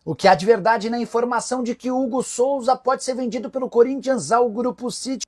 O que há de verdade na informação de que o Hugo Souza pode ser vendido pelo Corinthians ao Grupo City?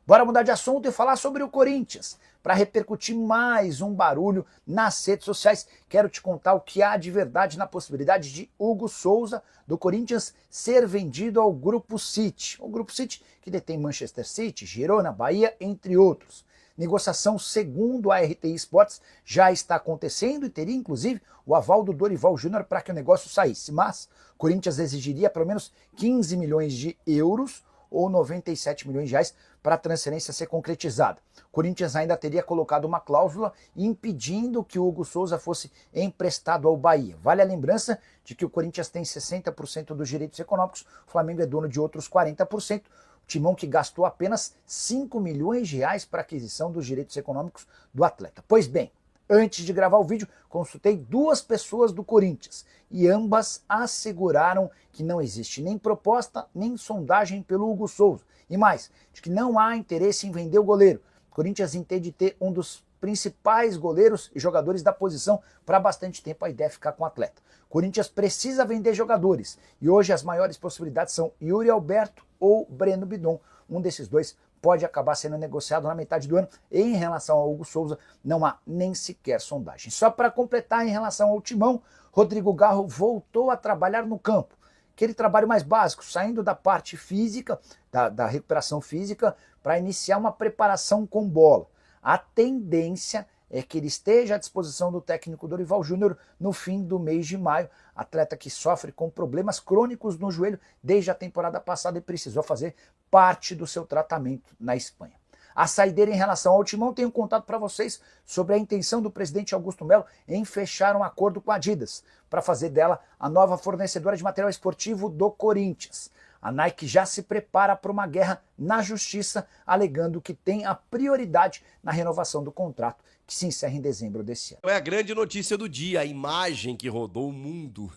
Bora mudar de assunto e falar sobre o Corinthians. Para repercutir mais um barulho nas redes sociais, quero te contar o que há de verdade na possibilidade de Hugo Souza, do Corinthians, ser vendido ao Grupo City. O Grupo City que detém Manchester City, Girona, Bahia, entre outros. Negociação, segundo a RTI Sports, já está acontecendo e teria inclusive o aval do Dorival Júnior para que o negócio saísse. Mas o Corinthians exigiria pelo menos 15 milhões de euros ou 97 milhões de reais para a transferência ser concretizada. O Corinthians ainda teria colocado uma cláusula impedindo que o Hugo Souza fosse emprestado ao Bahia. Vale a lembrança de que o Corinthians tem 60% dos direitos econômicos, o Flamengo é dono de outros 40%, Timão que gastou apenas 5 milhões de reais para a aquisição dos direitos econômicos do atleta. Pois bem, antes de gravar o vídeo, consultei duas pessoas do Corinthians e ambas asseguraram que não existe nem proposta nem sondagem pelo Hugo Souza. E mais, de que não há interesse em vender o goleiro. O Corinthians entende ter um dos principais goleiros e jogadores da posição para bastante tempo, a ideia é ficar com o atleta. O Corinthians precisa vender jogadores e hoje as maiores possibilidades são Yuri Alberto ou Breno Bidon. Um desses dois pode acabar sendo negociado na metade do ano. E em relação ao Hugo Souza, não há nem sequer sondagem. Só para completar, em relação ao Timão, Rodrigo Garro voltou a trabalhar no campo. Aquele trabalho mais básico, saindo da parte física, da recuperação física, para iniciar uma preparação com bola. A tendência é que ele esteja à disposição do técnico Dorival Júnior no fim do mês de maio, atleta que sofre com problemas crônicos no joelho desde a temporada passada e precisou fazer parte do seu tratamento na Espanha. A saideira em relação ao Timão, tenho contado para vocês sobre a intenção do presidente Augusto Melo em fechar um acordo com a Adidas para fazer dela a nova fornecedora de material esportivo do Corinthians. A Nike já se prepara para uma guerra na justiça, alegando que tem a prioridade na renovação do contrato, que se encerra em dezembro desse ano. É a grande notícia do dia, a imagem que rodou o mundo,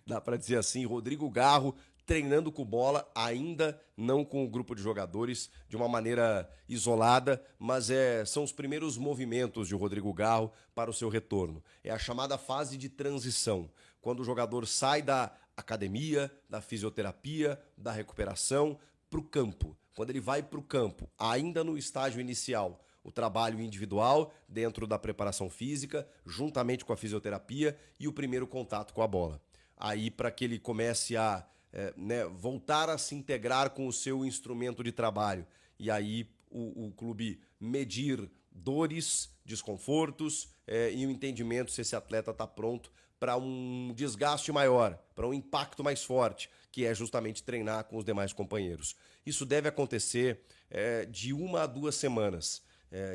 dá para dizer assim, Rodrigo Garro treinando com bola, ainda não com o grupo de jogadores, de uma maneira isolada, mas são os primeiros movimentos de Rodrigo Garro para o seu retorno. É a chamada fase de transição, quando o jogador sai da academia, da fisioterapia, da recuperação, para o campo. Quando ele vai para o campo, ainda no estágio inicial, o trabalho individual dentro da preparação física, juntamente com a fisioterapia e o primeiro contato com a bola. Aí para que ele comece a voltar a se integrar com o seu instrumento de trabalho. E aí o clube medir dores, desconfortos e o entendimento se esse atleta está pronto para um desgaste maior, para um impacto mais forte, que é justamente treinar com os demais companheiros. Isso deve acontecer de 1 a 2 semanas.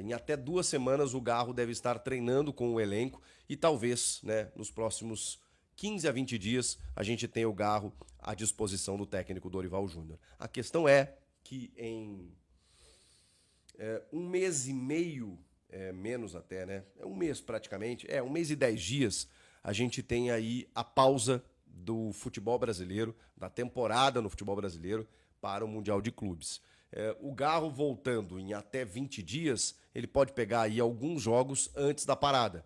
Em até 2 semanas o Garro deve estar treinando com o elenco e talvez nos próximos 15 a 20 dias a gente tenha o Garro à disposição do técnico Dorival Júnior. A questão é que em 1 mês e meio, menos até, um mês praticamente, 1 mês e 10 dias, a gente tem aí a pausa do futebol brasileiro, da temporada no futebol brasileiro para o Mundial de Clubes. O Garro voltando em até 20 dias, ele pode pegar aí alguns jogos antes da parada.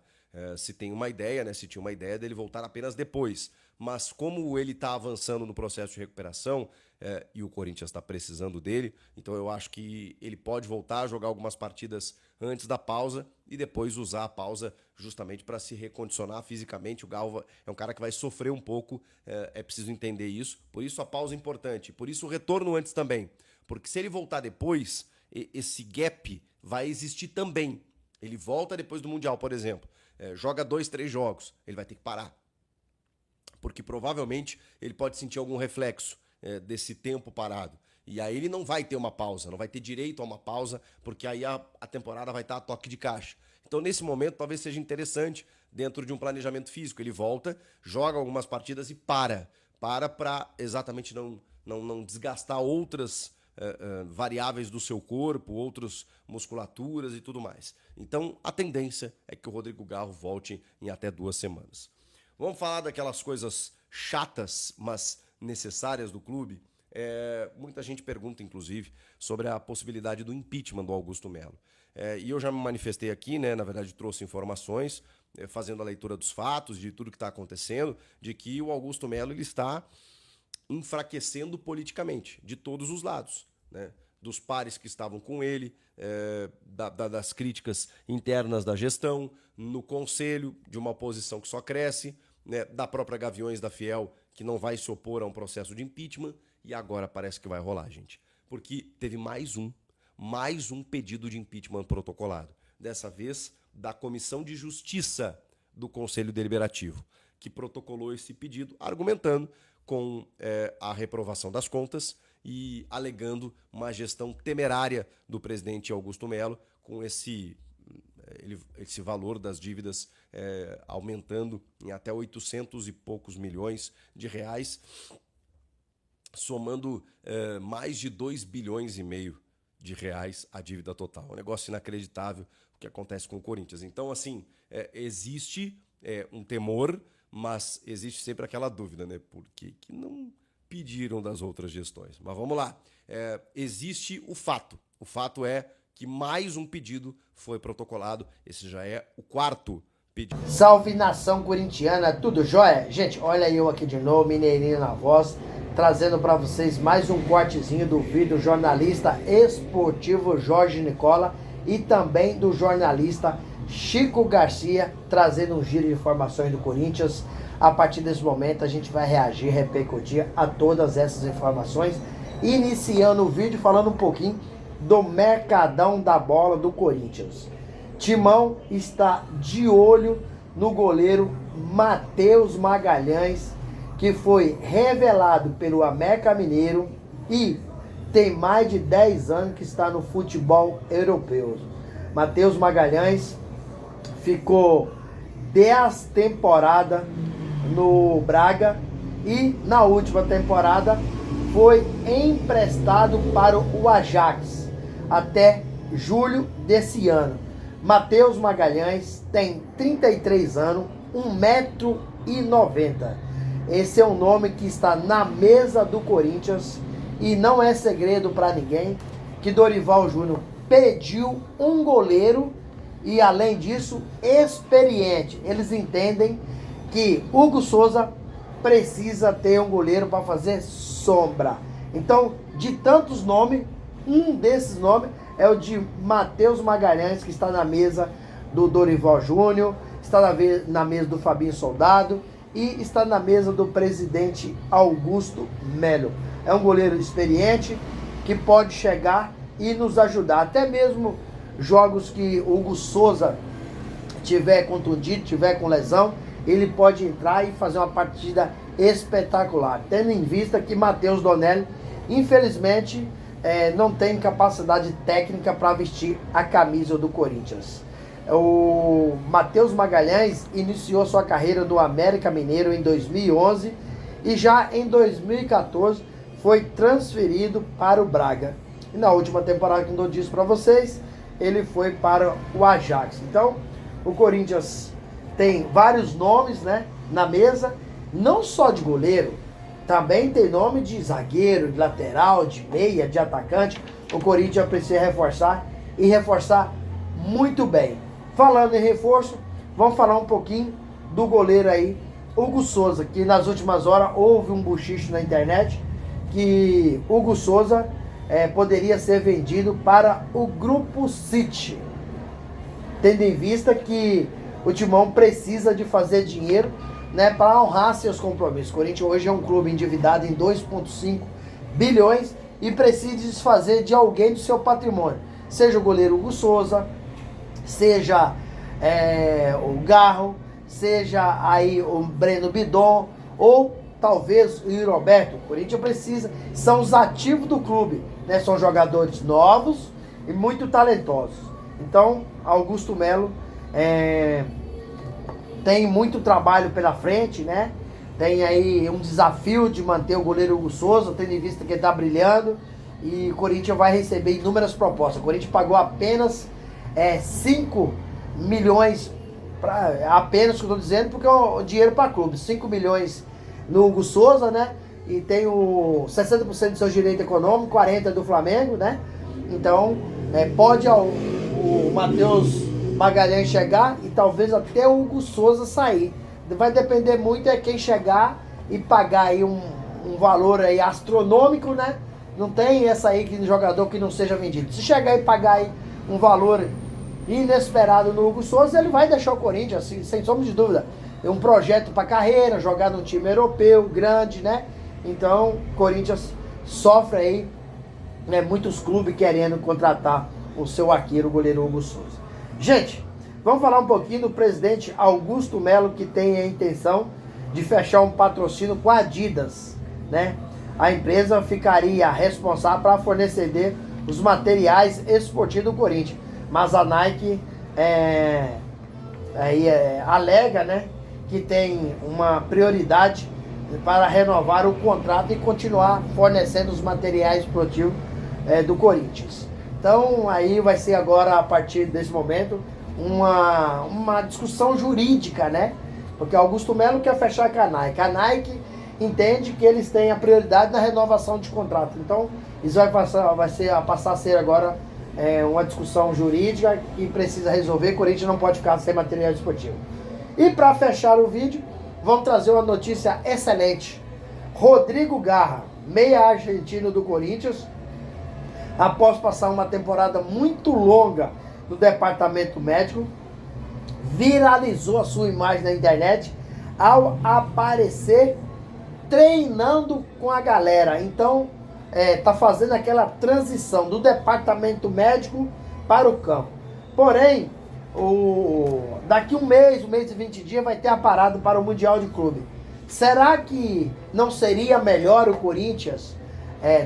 Se tinha uma ideia dele voltar apenas depois. Mas como ele está avançando no processo de recuperação e o Corinthians está precisando dele, então eu acho que ele pode voltar a jogar algumas partidas antes da pausa e depois usar a pausa justamente para se recondicionar fisicamente. O Garro é um cara que vai sofrer um pouco, é preciso entender isso. Por isso a pausa é importante, por isso o retorno antes também. Porque se ele voltar depois, esse gap vai existir também. Ele volta depois do Mundial, por exemplo. Joga 2, 3 jogos, ele vai ter que parar. Porque provavelmente ele pode sentir algum reflexo desse tempo parado. E aí ele não vai ter uma pausa, não vai ter direito a uma pausa, porque aí a temporada vai estar a toque de caixa. Então nesse momento talvez seja interessante, dentro de um planejamento físico, ele volta, joga algumas partidas e para exatamente não desgastar outras variáveis do seu corpo, outras musculaturas e tudo mais. Então a tendência é que o Rodrigo Garro volte em até 2 semanas. Vamos falar daquelas coisas chatas, mas necessárias do clube. Muita gente pergunta, inclusive, sobre a possibilidade do impeachment do Augusto Melo. E eu já me manifestei aqui, na verdade trouxe informações, fazendo a leitura dos fatos, de tudo que está acontecendo, de que o Augusto Melo ele está enfraquecendo politicamente, de todos os lados, né? Dos pares que estavam com ele, das críticas internas da gestão, no conselho, de uma oposição que só cresce, né? Da própria Gaviões da Fiel, que não vai se opor a um processo de impeachment, e agora parece que vai rolar, gente. Porque teve mais um pedido de impeachment protocolado. Dessa vez, da Comissão de Justiça do Conselho Deliberativo, que protocolou esse pedido, argumentando com a reprovação das contas e alegando uma gestão temerária do presidente Augusto Melo, com esse valor das dívidas aumentando em até 800 e poucos milhões de reais, somando mais de 2 bilhões e meio de reais a dívida total. Um negócio inacreditável o que acontece com o Corinthians. Então, assim, existe um temor, mas existe sempre aquela dúvida, né? Por que não pediram das outras gestões? Mas vamos lá. Existe o fato. O fato é que mais um pedido foi protocolado. Esse já é o 4º pedido. Salve, nação corintiana, tudo jóia? Gente, olha eu aqui de novo, Mineirinho na voz, trazendo para vocês mais um cortezinho do vídeo do jornalista esportivo Jorge Nicola e também do jornalista Chico Garcia, trazendo um giro de informações do Corinthians. A partir desse momento a gente vai reagir, repercutir a todas essas informações, iniciando o vídeo falando um pouquinho do mercadão da bola do Corinthians. Timão está de olho no goleiro Matheus Magalhães, que foi revelado pelo América Mineiro e tem mais de 10 anos que está no futebol europeu. Matheus Magalhães ficou 10 temporadas no Braga e na última temporada foi emprestado para o Ajax até julho desse ano. Matheus Magalhães tem 33 anos, 1,90 m. Esse é um nome que está na mesa do Corinthians e não é segredo para ninguém que Dorival Júnior pediu um goleiro e, além disso, experiente. Eles entendem que Hugo Souza precisa ter um goleiro para fazer sombra. Então, de tantos nomes, um desses nomes é o de Matheus Magalhães, que está na mesa do Dorival Júnior, está na mesa do Fabinho Soldado e está na mesa do presidente Augusto Melo. É um goleiro experiente que pode chegar e nos ajudar. Até mesmo jogos que Hugo Souza tiver contundido, tiver com lesão, ele pode entrar e fazer uma partida espetacular. Tendo em vista que Matheus Donelli, infelizmente, não tem capacidade técnica para vestir a camisa do Corinthians. O Matheus Magalhães iniciou sua carreira do América Mineiro em 2011 e já em 2014 foi transferido para o Braga. E na última temporada, como eu disse para vocês, ele foi para o Ajax. Então, o Corinthians tem vários nomes, né, na mesa, não só de goleiro, também tem nome de zagueiro, de lateral, de meia, de atacante. O Corinthians precisa reforçar e reforçar muito bem. Falando em reforço, vamos falar um pouquinho do goleiro aí, Hugo Souza, que nas últimas horas houve um bochicho na internet que Hugo Souza poderia ser vendido para o Grupo City, tendo em vista que o Timão precisa de fazer dinheiro, né, para honrar seus compromissos. O Corinthians hoje é um clube endividado em 2,5 bilhões e precisa desfazer de alguém do seu patrimônio, seja o goleiro Hugo Souza, seja o Garro, seja aí o Breno Bidon ou talvez o Roberto. O Corinthians precisa, são os ativos do clube, né? São jogadores novos e muito talentosos. Então, Augusto Melo tem muito trabalho pela frente, né? Tem aí um desafio de manter o goleiro Hugo Souza, tendo em vista que ele está brilhando, e o Corinthians vai receber inúmeras propostas. O Corinthians pagou apenas 5 milhões, apenas que eu estou dizendo, porque é o dinheiro para clube, 5 milhões no Hugo Souza, né? E tem o 60% do seu direito econômico, 40% do Flamengo, né? Então, pode o Matheus Magalhães chegar e talvez até o Hugo Souza sair. Vai depender muito é quem chegar e pagar aí um valor aí astronômico, né? Não tem essa aí de jogador que não seja vendido. Se chegar e pagar aí um valor inesperado no Hugo Souza, ele vai deixar o Corinthians, assim, sem sombra de dúvida. É um projeto para carreira, jogar num time europeu, grande, né? Então, o Corinthians sofre aí, né, muitos clubes querendo contratar o seu arqueiro, o goleiro Hugo Souza. Gente, vamos falar um pouquinho do presidente Augusto Melo, que tem a intenção de fechar um patrocínio com a Adidas, né? A empresa ficaria responsável para fornecer os materiais esportivos do Corinthians. Mas a Nike alega, né, que tem uma prioridade para renovar o contrato e continuar fornecendo os materiais esportivos do Corinthians. Então aí vai ser agora, a partir desse momento, uma discussão jurídica, né? Porque Augusto Melo quer fechar com a Nike. A Nike entende que eles têm a prioridade na renovação de contrato. Então isso vai passar a ser agora uma discussão jurídica que precisa resolver. O Corinthians não pode ficar sem material esportivo. E para fechar o vídeo, vamos trazer uma notícia excelente. Rodrigo Garra, meia argentino do Corinthians, após passar uma temporada muito longa no departamento médico, viralizou a sua imagem na internet ao aparecer treinando com a galera. Então, tá fazendo aquela transição do departamento médico para o campo. Porém, daqui um mês e 20 dias vai ter a parada para o Mundial de Clube. Será que não seria melhor o Corinthians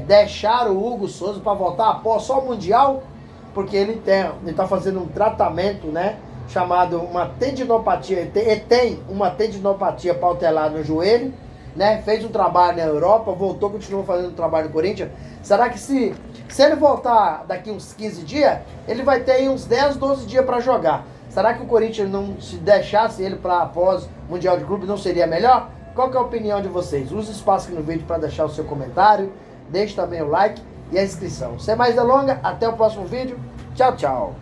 deixar o Hugo Souza para voltar após só o Mundial? Porque ele está fazendo um tratamento, né, chamado uma tendinopatia, tem uma tendinopatia pautelar no joelho, né, fez um trabalho na Europa, voltou, continuou fazendo um trabalho no Corinthians. Será que se ele voltar daqui uns 15 dias, ele vai ter aí uns 10, 12 dias para jogar? Será que o Corinthians não se deixasse ele para após o Mundial de Clube, não seria melhor? Qual que é a opinião de vocês? Use o espaço aqui no vídeo para deixar o seu comentário, deixe também o like e a inscrição. Sem mais delongas, até o próximo vídeo. Tchau, tchau.